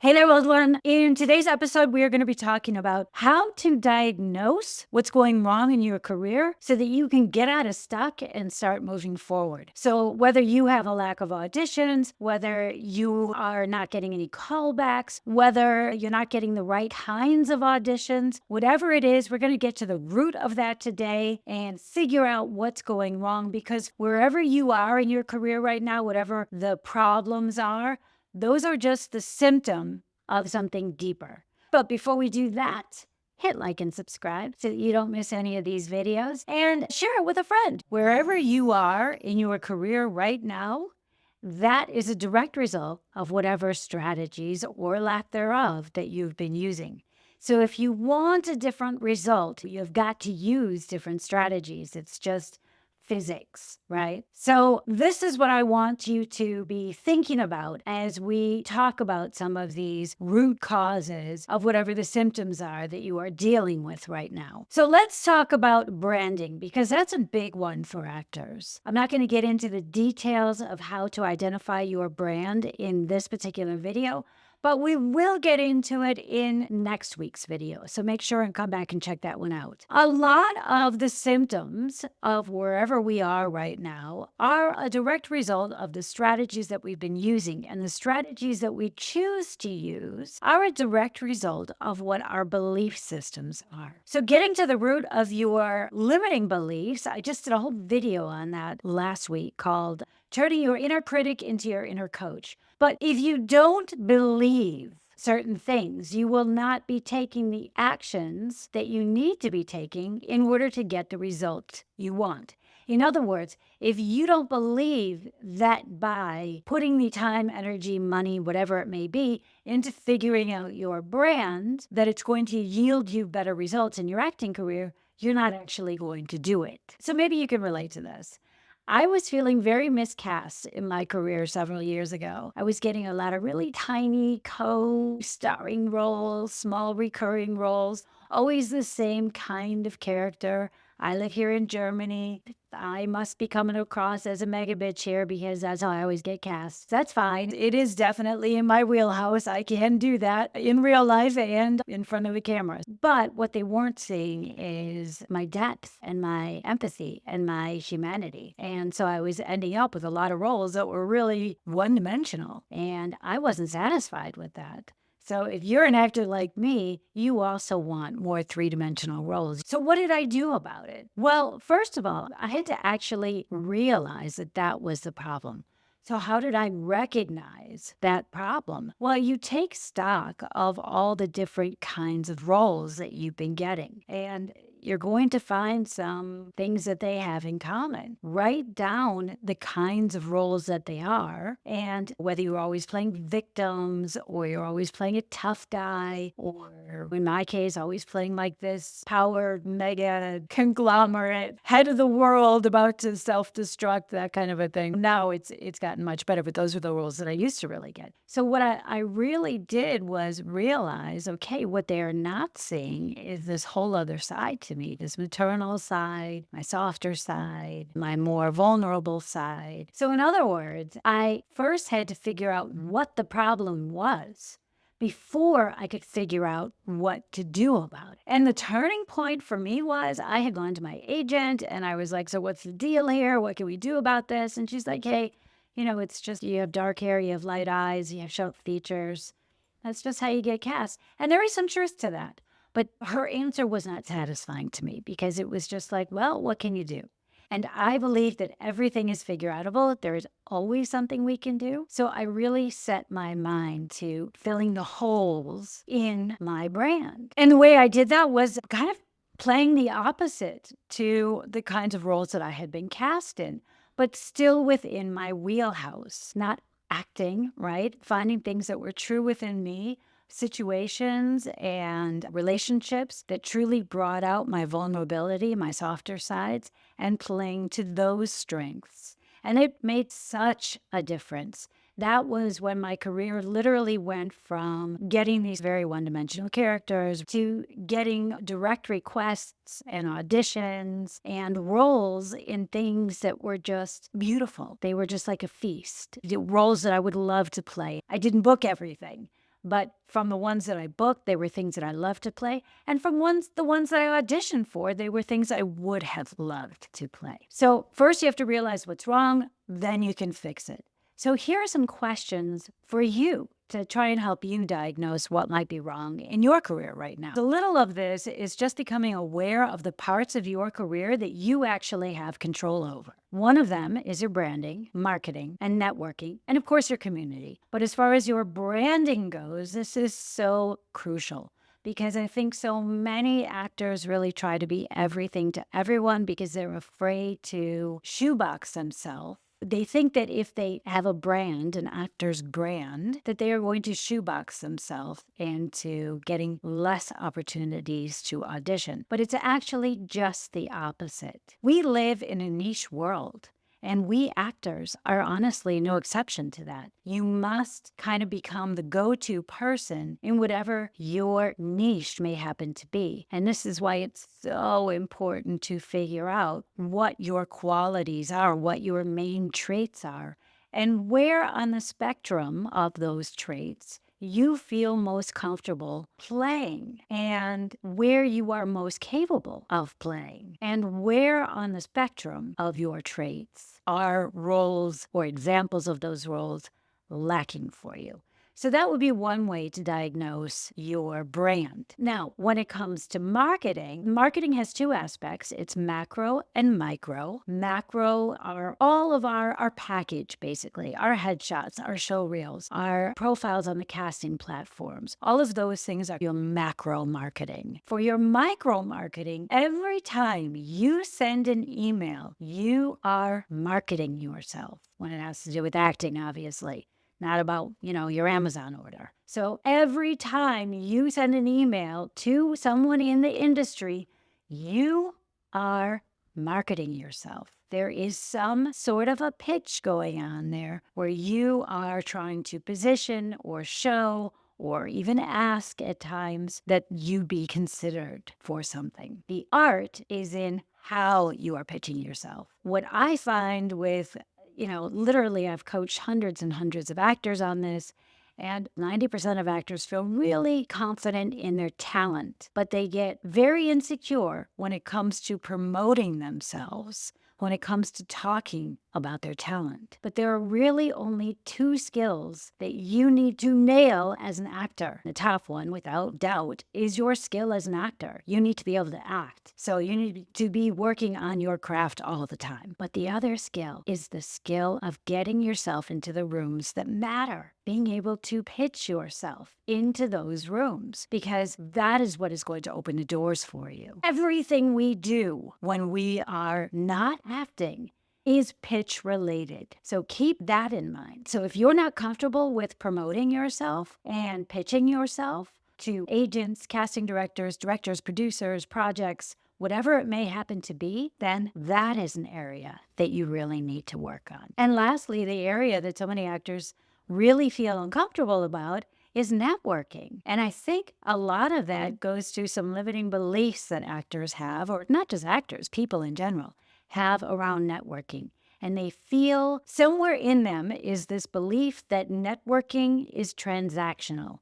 Hey there, loved one. In today's episode, we are going to be talking about how to diagnose what's going wrong in your career so that you can get out of stuck and start moving forward. So, whether you have a lack of auditions, whether you are not getting any callbacks, whether you're not getting the right kinds of auditions, whatever it is, we're going to get to the root of that today and figure out what's going wrong, because wherever you are in your career right now, whatever the problems are, those are just the symptom of something deeper. But before we do that, hit like and subscribe so that you don't miss any of these videos, and share it with a friend. Wherever you are in your career right now, that is a direct result of whatever strategies or lack thereof that you've been using. So if you want a different result, you've got to use different strategies. It's just physics, right? So this is what I want you to be thinking about as we talk about some of these root causes of whatever the symptoms are that you are dealing with right now. So let's talk about branding, because that's a big one for actors. I'm not going to get into the details of how to identify your brand in this particular video, but we will get into it in next week's video. So make sure and come back and check that one out. A lot of the symptoms of wherever we are right now are a direct result of the strategies that we've been using, and the strategies that we choose to use are a direct result of what our belief systems are. So getting to the root of your limiting beliefs, I just did a whole video on that last week called Turning Your Inner Critic into Your Inner Coach. But if you don't believe certain things, you will not be taking the actions that you need to be taking in order to get the result you want. In other words, if you don't believe that by putting the time, energy, money, whatever it may be, into figuring out your brand, that it's going to yield you better results in your acting career, you're not actually going to do it. So maybe you can relate to this. I was feeling very miscast in my career several years ago. I was getting a lot of really tiny co-starring roles, small recurring roles, always the same kind of character. I live here in Germany. I must be coming across as a mega bitch here because that's how I always get cast. That's fine. It is definitely in my wheelhouse. I can do that in real life and in front of the camera. But what they weren't seeing is my depth and my empathy and my humanity. And so I was ending up with a lot of roles that were really one-dimensional, and I wasn't satisfied with that. So if you're an actor like me, you also want more three-dimensional roles. So what did I do about it? Well, first of all, I had to actually realize that that was the problem. So how did I recognize that problem? Well, you take stock of all the different kinds of roles that you've been getting, and you're going to find some things that they have in common. Write down the kinds of roles that they are, and whether you're always playing victims or you're always playing a tough guy, or in my case, always playing like this power mega conglomerate, head of the world about to self-destruct, that kind of a thing. Now it's gotten much better, but those are the roles that I used to really get. So what I really did was realize, okay, what they're not seeing is this whole other side to me, this maternal side, my softer side, my more vulnerable side. So in other words, I first had to figure out what the problem was before I could figure out what to do about it. And the turning point for me was I had gone to my agent and I was like, so what's the deal here? What can we do about this? And she's like, hey, it's just you have dark hair, you have light eyes, you have sharp features. That's just how you get cast. And there is some truth to that. But her answer was not satisfying to me, because it was just like, well, what can you do? And I believe that everything is figure outable. There is always something we can do. So I really set my mind to filling the holes in my brand. And the way I did that was kind of playing the opposite to the kinds of roles that I had been cast in, but still within my wheelhouse, not acting, right? Finding things that were true within me, situations and relationships that truly brought out my vulnerability, my softer sides, and playing to those strengths. And it made such a difference. That was when my career literally went from getting these very one-dimensional characters to getting direct requests and auditions and roles in things that were just beautiful. They were just like a feast. The roles that I would love to play. I didn't book everything, But from the ones that I booked, they were things that I loved to play. And from the ones that I auditioned for, they were things I would have loved to play. So first you have to realize what's wrong, then you can fix it. So here are some questions for you to try and help you diagnose what might be wrong in your career right now. The little of this is just becoming aware of the parts of your career that you actually have control over. One of them is your branding, marketing, and networking, and of course your community. But as far as your branding goes, this is so crucial because I think so many actors really try to be everything to everyone because they're afraid to shoebox themselves. They think that if they have a brand, an actor's brand, that they are going to shoebox themselves into getting less opportunities to audition. But it's actually just the opposite. We live in a niche world. And we actors are honestly no exception to that. You must kind of become the go-to person in whatever your niche may happen to be. And this is why it's so important to figure out what your qualities are, what your main traits are, and where on the spectrum of those traits you feel most comfortable playing and where you are most capable of playing and where on the spectrum of your traits are roles or examples of those roles lacking for you. So that would be one way to diagnose your brand. Now, when it comes to marketing, marketing has two aspects. It's macro and micro. Macro are all of our package, basically, our headshots, our show reels, our profiles on the casting platforms. All of those things are your macro marketing. For your micro marketing, every time you send an email, you are marketing yourself when it has to do with acting, obviously. Not about, your Amazon order. So every time you send an email to someone in the industry, you are marketing yourself. There is some sort of a pitch going on there where you are trying to position or show or even ask at times that you be considered for something. The art is in how you are pitching yourself. What I find with literally I've coached hundreds and hundreds of actors on this, and 90% of actors feel really confident in their talent, but they get very insecure when it comes to promoting themselves, when it comes to talking about their talent. But there are really only two skills that you need to nail as an actor. The top one, without doubt, is your skill as an actor. You need to be able to act. So you need to be working on your craft all the time. But the other skill is the skill of getting yourself into the rooms that matter, being able to pitch yourself into those rooms, because that is what is going to open the doors for you. Everything we do when we are not acting is pitch related. So keep that in mind. So if you're not comfortable with promoting yourself and pitching yourself to agents, casting directors, producers, projects, whatever it may happen to be, then that is an area that you really need to work on. And lastly, the area that so many actors really feel uncomfortable about is networking. And I think a lot of that goes to some limiting beliefs that actors have, or not just actors, people in general, have around networking. And they feel somewhere in them is this belief that networking is transactional.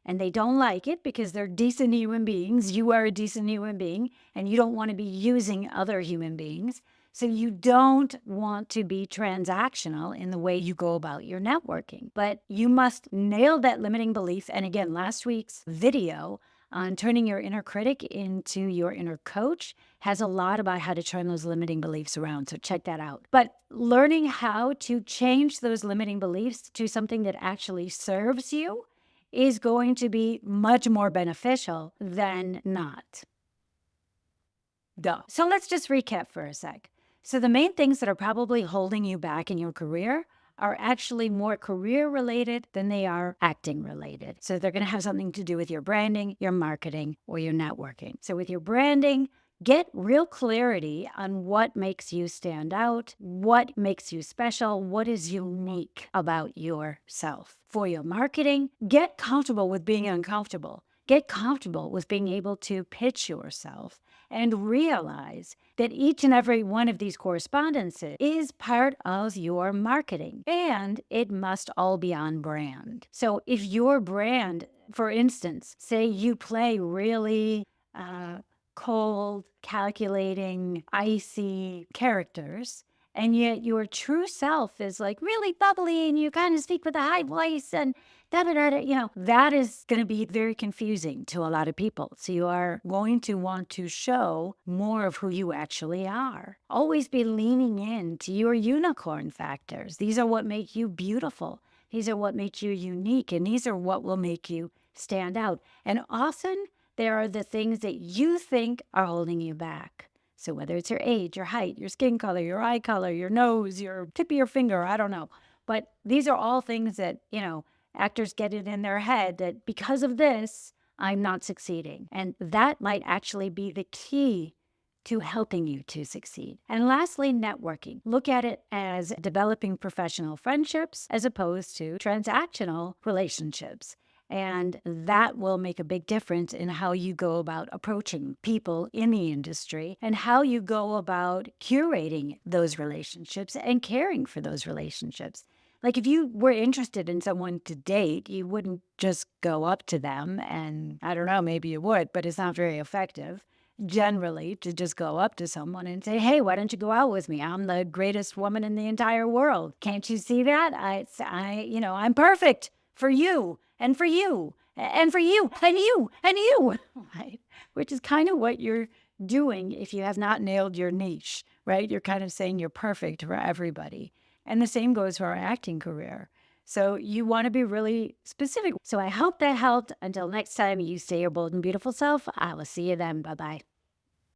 And they don't like it because they're decent human beings. You are a decent human being, and you don't want to be using other human beings. So you don't want to be transactional in the way you go about your networking. But you must nail that limiting belief. And again, last week's video on turning your inner critic into your inner coach has a lot about how to turn those limiting beliefs around. So check that out. But learning how to change those limiting beliefs to something that actually serves you is going to be much more beneficial than not. Duh. So let's just recap for a sec. So the main things that are probably holding you back in your career are actually more career related than they are acting related. So they're going to have something to do with your branding, your marketing, or your networking. So with your branding, get real clarity on what makes you stand out, what makes you special, what is unique about yourself. For your marketing, get comfortable with being uncomfortable. Get comfortable with being able to pitch yourself and realize that each and every one of these correspondences is part of your marketing, and it must all be on brand. So if your brand, for instance, say you play really cold, calculating, icy characters, and yet your true self is like really bubbly and you kind of speak with a high voice and da da da, that is going to be very confusing to a lot of people. So you are going to want to show more of who you actually are. Always be leaning into your unicorn factors. These are what make you beautiful. These are what make you unique, and these are what will make you stand out. And often there are the things that you think are holding you back. So whether it's your age, your height, your skin color, your eye color, your nose, your tip of your finger, I don't know. But these are all things that, actors get it in their head that because of this, I'm not succeeding. And that might actually be the key to helping you to succeed. And lastly, networking. Look at it as developing professional friendships as opposed to transactional relationships. And that will make a big difference in how you go about approaching people in the industry and how you go about curating those relationships and caring for those relationships. Like if you were interested in someone to date, you wouldn't just go up to them and, I don't know, maybe you would, but it's not very effective generally to just go up to someone and say, hey, why don't you go out with me? I'm the greatest woman in the entire world. Can't you see that? I'm perfect for you and for you and for you and you and you, right? Which is kind of what you're doing if you have not nailed your niche, right? You're kind of saying you're perfect for everybody. And the same goes for our acting career. So you want to be really specific. So I hope that helped. Until next time, you stay your bold and beautiful self. I will see you then. Bye-bye.